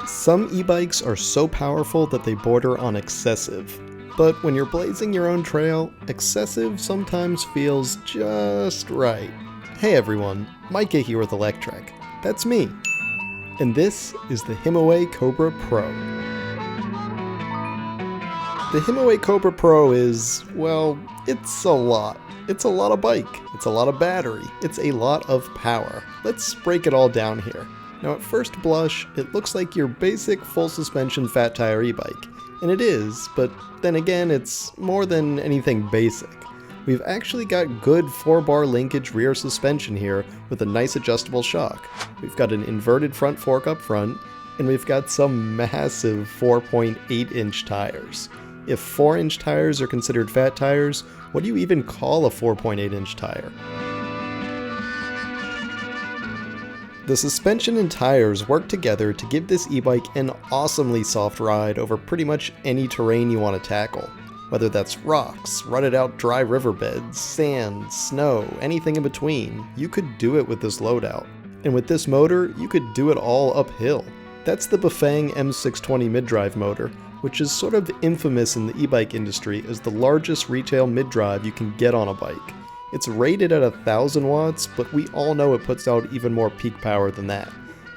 Some e-bikes are so powerful that they border on excessive. But when you're blazing your own trail, excessive sometimes feels just right. Hey everyone, Mike here with Electrek. That's me. And this is the Himiway Cobra Pro. The Himiway Cobra Pro is, well, it's a lot. It's a lot of bike. It's a lot of battery. It's a lot of power. Let's break it all down here. Now at first blush, it looks like your basic full suspension fat tire e-bike. And it is, but then again, it's more than anything basic. We've actually got good 4-bar linkage rear suspension here with a nice adjustable shock. We've got an inverted front fork up front, and we've got some massive 4.8-inch tires. If 4-inch tires are considered fat tires, what do you even call a 4.8-inch tire? The suspension and tires work together to give this e-bike an awesomely soft ride over pretty much any terrain you want to tackle. Whether that's rocks, rutted out dry riverbeds, sand, snow, anything in between, you could do it with this loadout. And with this motor, you could do it all uphill. That's the Bafang M620 mid-drive motor, which is sort of infamous in the e-bike industry as the largest retail mid-drive you can get on a bike. It's rated at 1000 watts, but we all know it puts out even more peak power than that.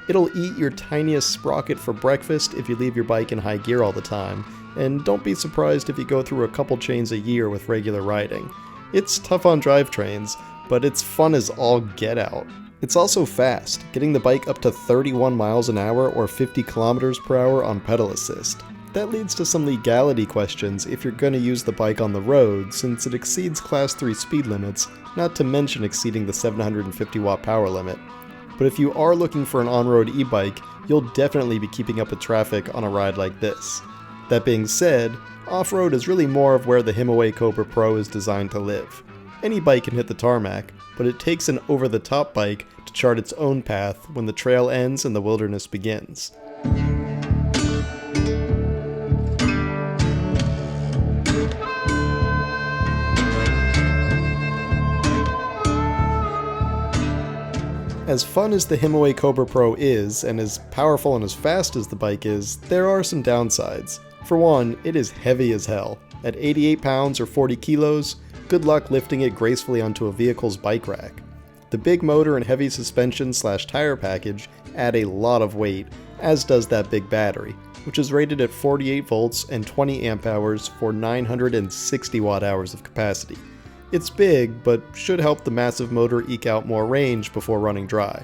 It'll eat your tiniest sprocket for breakfast if you leave your bike in high gear all the time, and don't be surprised if you go through a couple chains a year with regular riding. It's tough on drivetrains, but it's fun as all get out. It's also fast, getting the bike up to 31 miles an hour or 50 kilometers per hour on pedal assist. That leads to some legality questions if you're going to use the bike on the road, since it exceeds Class 3 speed limits, not to mention exceeding the 750 watt power limit. But if you are looking for an on-road e-bike, you'll definitely be keeping up with traffic on a ride like this. That being said, off-road is really more of where the Himiway Cobra Pro is designed to live. Any bike can hit the tarmac, but it takes an over-the-top bike to chart its own path when the trail ends and the wilderness begins. As fun as the Himiway Cobra Pro is, and as powerful and as fast as the bike is, there are some downsides. For one, it is heavy as hell. At 88 pounds or 40 kilos, good luck lifting it gracefully onto a vehicle's bike rack. The big motor and heavy suspension/tire package add a lot of weight, as does that big battery, which is rated at 48 volts and 20 amp hours for 960 watt hours of capacity. It's big, but should help the massive motor eke out more range before running dry.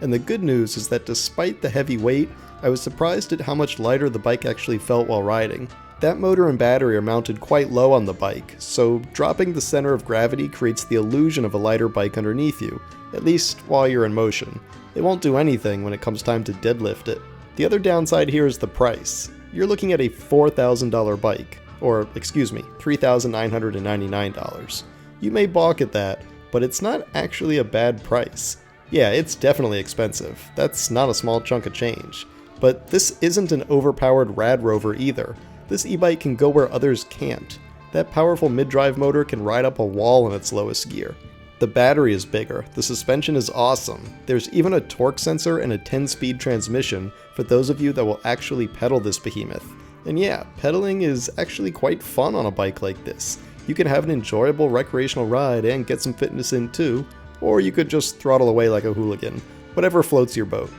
And the good news is that despite the heavy weight, I was surprised at how much lighter the bike actually felt while riding. That motor and battery are mounted quite low on the bike, so dropping the center of gravity creates the illusion of a lighter bike underneath you, at least while you're in motion. It won't do anything when it comes time to deadlift it. The other downside here is the price. You're looking at a $4,000 bike, or $3,999. You may balk at that, but it's not actually a bad price. Yeah, it's definitely expensive. That's not a small chunk of change. But this isn't an overpowered rad rover either. This e-bike can go where others can't. That powerful mid-drive motor can ride up a wall in its lowest gear. The battery is bigger, the suspension is awesome. There's even a torque sensor and a 10-speed transmission for those of you that will actually pedal this behemoth. And yeah, pedaling is actually quite fun on a bike like this. You can have an enjoyable recreational ride and get some fitness in too, or you could just throttle away like a hooligan, whatever floats your boat.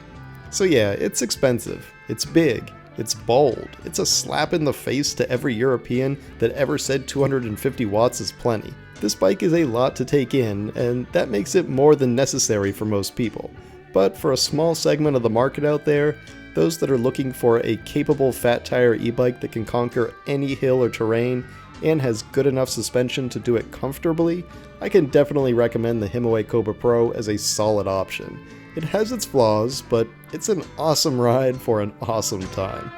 So yeah, it's expensive, it's big, it's bold, it's a slap in the face to every European that ever said 250 watts is plenty. This bike is a lot to take in, and that makes it more than necessary for most people. But for a small segment of the market out there, those that are looking for a capable fat tire e-bike that can conquer any hill or terrain, and has good enough suspension to do it comfortably, I can definitely recommend the Himiway Cobra Pro as a solid option. It has its flaws, but it's an awesome ride for an awesome time.